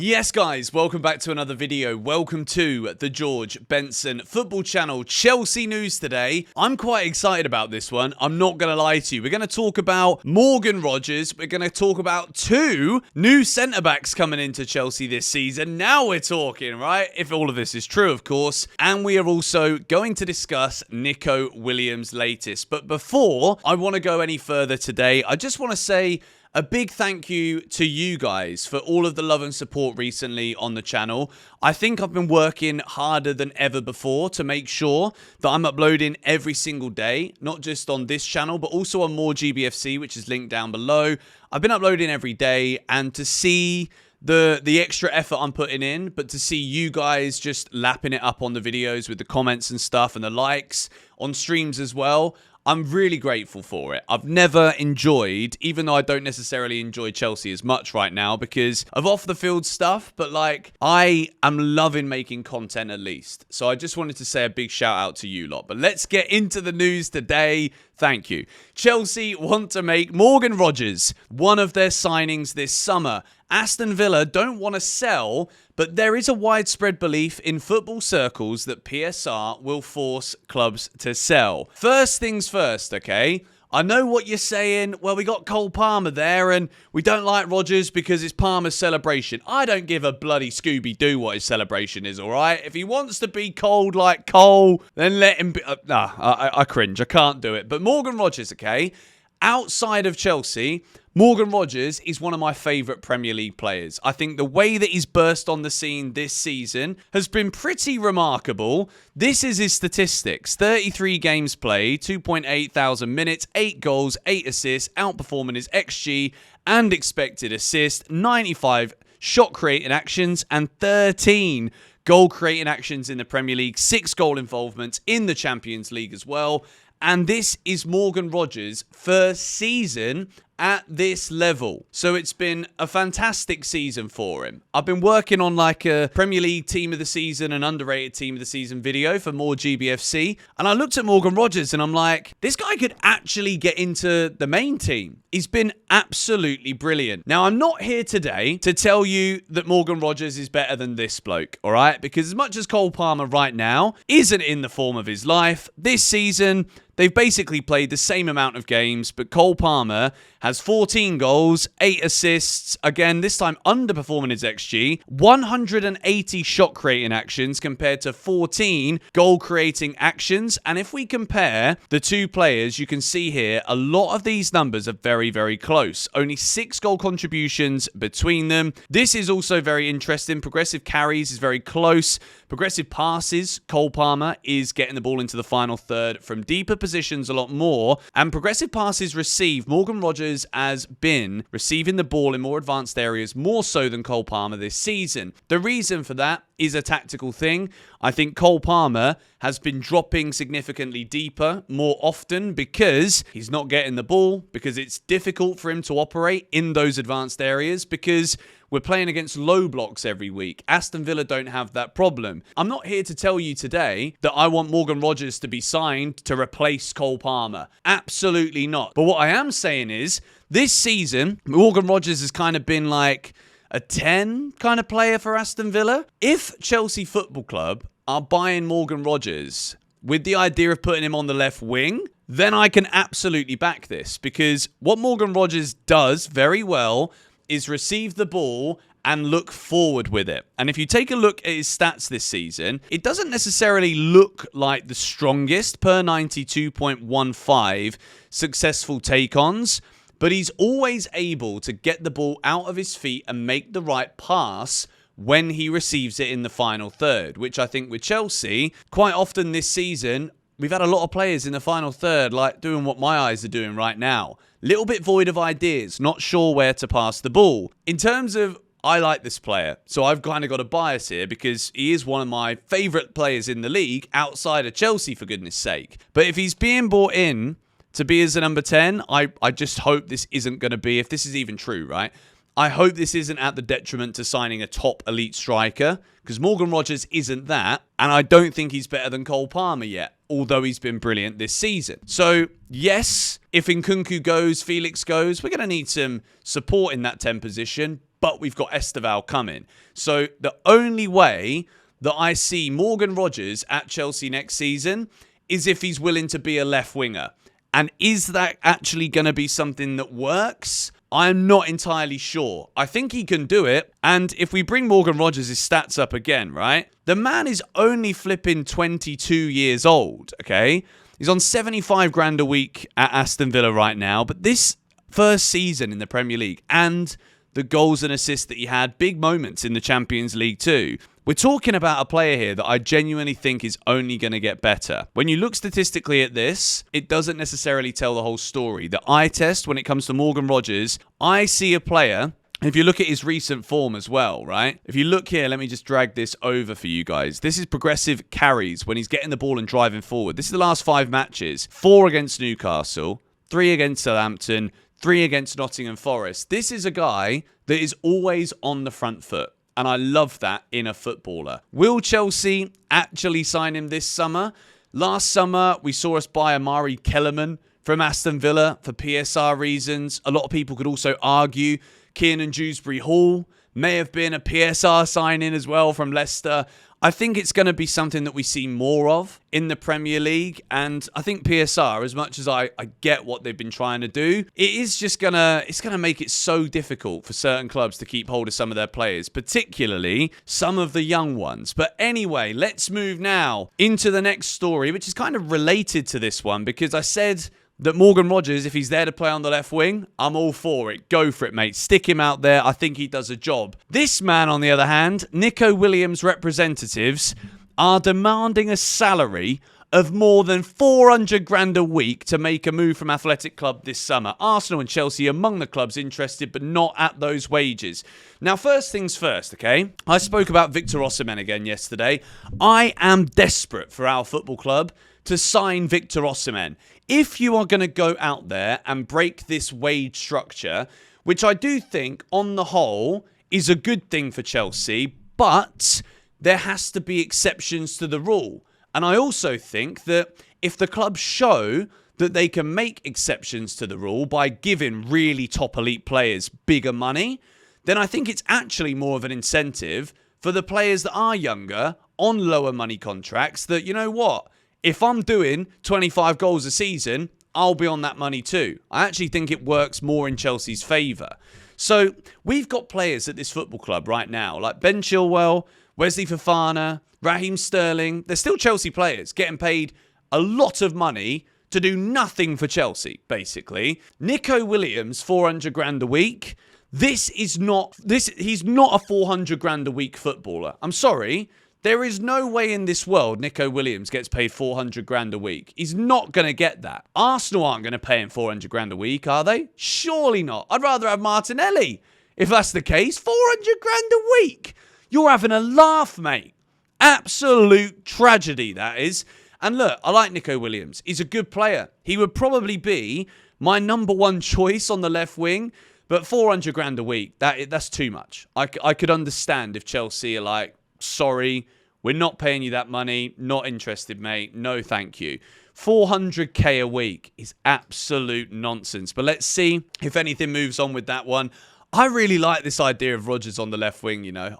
Yes guys, welcome back to another video. Welcome to the George Benson Football Channel. Chelsea news today. I'm quite excited about this one. I'm not going to lie to you. We're going to talk about Morgan Rogers. We're going to talk about two new centre-backs coming into Chelsea this season. Now we're talking, right? If all of this is true, of course. And we are also going to discuss Nico Williams' latest. But before I want to go any further today, I just want to say a big thank you to you guys for all of the love and support recently on the channel. I think I've been working harder than ever before to make sure that I'm uploading every single day, not just on this channel, but also on More GBFC, which is linked down below. I've been uploading every day, and to see the extra effort I'm putting in, but to see you guys just lapping it up on the videos with the comments and stuff and the likes on streams as well, I'm really grateful for it. I've never enjoyed, even though I don't necessarily enjoy Chelsea as much right now because of off-the-field stuff, but like, I am loving making content at least. So I just wanted to say a big shout out to you lot. But let's get into the news today. Thank you. Chelsea want to make Morgan Rogers one of their signings this summer. Aston Villa don't want to sell, but there is a widespread belief in football circles that PSR will force clubs to sell. First things first, okay? I know what you're saying. Well, we got Cole Palmer there, and we don't like Rodgers because it's Palmer's celebration. I don't give a bloody Scooby-Doo what his celebration is, all right? If he wants to be cold like Cole, then let him be. I cringe. I can't do it. But Morgan Rogers, okay? Outside of Chelsea, Morgan Rogers is one of my favourite Premier League players. I think the way that he's burst on the scene this season has been pretty remarkable. This is his statistics. 33 games played, 2.8 thousand minutes, 8 goals, 8 assists, outperforming his XG and expected assist, 95 shot creating actions and 13 goal creating actions in the Premier League, 6 goal involvements in the Champions League as well. And this is Morgan Rogers' first season at this level. So it's been a fantastic season for him. I've been working on like a Premier League team of the season and underrated team of the season video for More GBFC. And I looked at Morgan Rogers and I'm like, this guy could actually get into the main team. He's been absolutely brilliant. Now, I'm not here today to tell you that Morgan Rogers is better than this bloke, all right? Because as much as Cole Palmer right now isn't in the form of his life, this season, they've basically played the same amount of games, but Cole Palmer has 14 goals, 8 assists, again, this time underperforming his XG, 180 shot creating actions compared to 14 goal creating actions. And if we compare the two players, you can see here, a lot of these numbers are very, very close. Only 6 goal contributions between them. This is also very interesting. Progressive carries is very close. Progressive passes, Cole Palmer is getting the ball into the final third from deeper positions a lot more. And progressive passes received, Morgan Rogers has been receiving the ball in more advanced areas more so than Cole Palmer this season. The reason for that is a tactical thing. I think Cole Palmer has been dropping significantly deeper more often because he's not getting the ball, because it's difficult for him to operate in those advanced areas, because we're playing against low blocks every week. Aston Villa don't have that problem. I'm not here to tell you today that I want Morgan Rogers to be signed to replace Cole Palmer. Absolutely not. But what I am saying is, this season, Morgan Rogers has kind of been like a 10 kind of player for Aston Villa. If Chelsea Football Club are buying Morgan Rogers with the idea of putting him on the left wing, then I can absolutely back this, because what Morgan Rogers does very well is receive the ball and look forward with it. And if you take a look at his stats this season, it doesn't necessarily look like the strongest per 92.15 successful take-ons, but he's always able to get the ball out of his feet and make the right pass when he receives it in the final third, which I think with Chelsea, quite often this season, we've had a lot of players in the final third like doing what my eyes are doing right now. Little bit void of ideas, not sure where to pass the ball. In terms of, I like this player, so I've kind of got a bias here because he is one of my favourite players in the league outside of Chelsea, for goodness sake. But if he's being brought in to be as a number 10, I just hope this isn't going to be, if this is even true, right? I hope this isn't at the detriment to signing a top elite striker, because Morgan Rogers isn't that, and I don't think he's better than Cole Palmer yet, although he's been brilliant this season. So, yes, if Nkunku goes, Felix goes, we're going to need some support in that 10 position, but we've got Esteval coming. So the only way that I see Morgan Rodgers at Chelsea next season is if he's willing to be a left winger. And is that actually going to be something that works? I'm not entirely sure. I think he can do it. And if we bring Morgan Rodgers' stats up again, right? The man is only flipping 22 years old, okay? He's on 75 grand a week at Aston Villa right now. But this first season in the Premier League and the goals and assists that he had, big moments in the Champions League too. We're talking about a player here that I genuinely think is only going to get better. When you look statistically at this, it doesn't necessarily tell the whole story. The eye test when it comes to Morgan Rodgers, I see a player, if you look at his recent form as well, right? If you look here, let me just drag this over for you guys. This is progressive carries when he's getting the ball and driving forward. This is the last 5 matches. 4 against Newcastle, 3 against Southampton, 3 against Nottingham Forest. This is a guy that is always on the front foot. And I love that in a footballer. Will Chelsea actually sign him this summer? Last summer, we saw us buy Amari Kellerman from Aston Villa for PSR reasons. A lot of people could also argue Kiernan Dewsbury-Hall may have been a PSR signing as well from Leicester. I think it's going to be something that we see more of in the Premier League. And I think PSR, as much as I get what they've been trying to do, it is just going to make it so difficult for certain clubs to keep hold of some of their players, particularly some of the young ones. But anyway, let's move now into the next story, which is kind of related to this one, because I said that Morgan Rodgers, if he's there to play on the left wing, I'm all for it. Go for it, mate. Stick him out there. I think he does a job. This man, on the other hand, Nico Williams' representatives are demanding a salary of more than 400 grand a week to make a move from Athletic Club this summer. Arsenal and Chelsea among the clubs interested, but not at those wages. Now, first things first, okay? I spoke about Victor Osimhen again yesterday. I am desperate for our football club to sign Victor Osimhen. If you are going to go out there and break this wage structure, which I do think on the whole is a good thing for Chelsea, but there has to be exceptions to the rule. And I also think that if the clubs show that they can make exceptions to the rule by giving really top elite players bigger money, then I think it's actually more of an incentive for the players that are younger on lower money contracts that, you know what? If I'm doing 25 goals a season, I'll be on that money too. I actually think it works more in Chelsea's favour. So we've got players at this football club right now, like Ben Chilwell, Wesley Fofana, Raheem Sterling. They're still Chelsea players getting paid a lot of money to do nothing for Chelsea, basically. Nico Williams, 400 grand a week. He's not a 400 grand a week footballer. I'm sorry. There is no way in this world Nico Williams gets paid 400 grand a week. He's not going to get that. Arsenal aren't going to pay him 400 grand a week, are they? Surely not. I'd rather have Martinelli. If that's the case, 400 grand a week. You're having a laugh, mate. Absolute tragedy, that is. And look, I like Nico Williams. He's a good player. He would probably be my number one choice on the left wing. But 400 grand a week, that's too much. I could understand if Chelsea are like, sorry, we're not paying you that money. Not interested, mate. No, thank you. 400k a week is absolute nonsense. But let's see if anything moves on with that one. I really like this idea of Rodgers on the left wing, you know.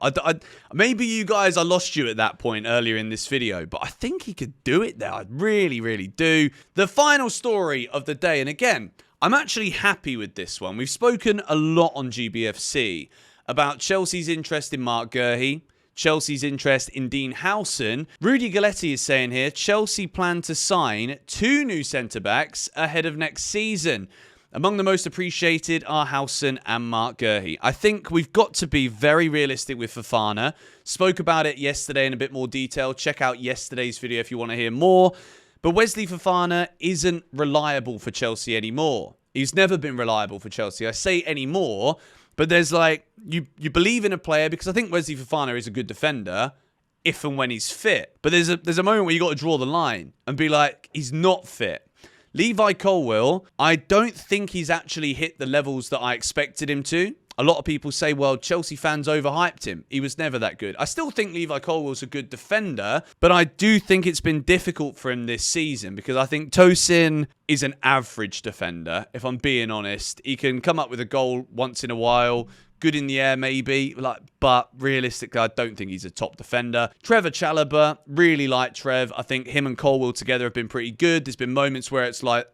Maybe you guys, I lost you at that point earlier in this video, but I think he could do it there. I really, really do. The final story of the day, and again, I'm actually happy with this one. We've spoken a lot on GBFC about Chelsea's interest in Marc Guéhi, Chelsea's interest in Dean Huijsen. Rudy Galletti is saying here, Chelsea plan to sign 2 new centre-backs ahead of next season. Among the most appreciated are Huijsen and Marc Guéhi. I think we've got to be very realistic with Fofana. Spoke about it yesterday in a bit more detail. Check out yesterday's video if you want to hear more. But Wesley Fofana isn't reliable for Chelsea anymore. He's never been reliable for Chelsea. I say anymore, but there's like, you believe in a player because I think Wesley Fofana is a good defender if and when he's fit. But there's a moment where you got to draw the line and be like, he's not fit. Levi Colwill, I don't think he's actually hit the levels that I expected him to. A lot of people say, well, Chelsea fans overhyped him. He was never that good. I still think Levi Colwill's a good defender, but I do think it's been difficult for him this season because I think Tosin is an average defender, if I'm being honest. He can come up with a goal once in a while, good in the air maybe, but realistically, I don't think he's a top defender. Trevor Chalobah, really like Trev. I think him and Colwill together have been pretty good. There's been moments where it's like,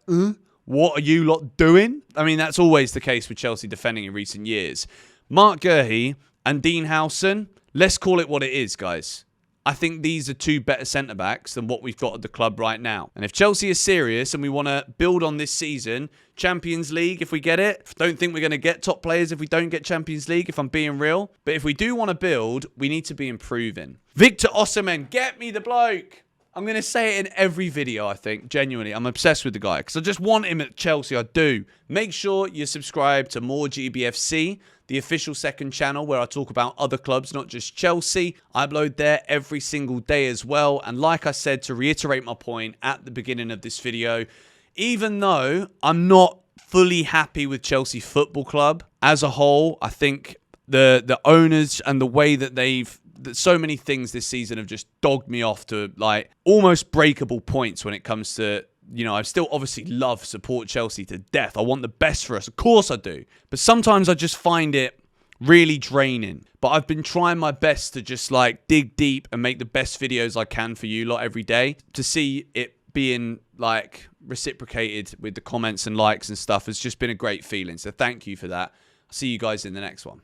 what are you lot doing? I mean, that's always the case with Chelsea defending in recent years. Marc Guéhi and Dean Huijsen, let's call it what it is, guys. I think these are two better centre-backs than what we've got at the club right now. And if Chelsea is serious and we want to build on this season, Champions League, if we get it, don't think we're going to get top players if we don't get Champions League, if I'm being real. But if we do want to build, we need to be improving. Victor Osimhen, get me the bloke. I'm going to say it in every video, I think. Genuinely, I'm obsessed with the guy because I just want him at Chelsea. I do. Make sure you subscribe to More GBFC, the official second channel where I talk about other clubs, not just Chelsea. I upload there every single day as well. And like I said, to reiterate my point at the beginning of this video, even though I'm not fully happy with Chelsea Football Club as a whole, I think the owners and the way that so many things this season have just dogged me off to like almost breakable points when it comes to, I still obviously support Chelsea to death. I want the best for us. Of course I do. But sometimes I just find it really draining. But I've been trying my best to just like dig deep and make the best videos I can for you lot every day. To see it being like reciprocated with the comments and likes and stuff has just been a great feeling. So thank you for that. I'll see you guys in the next one.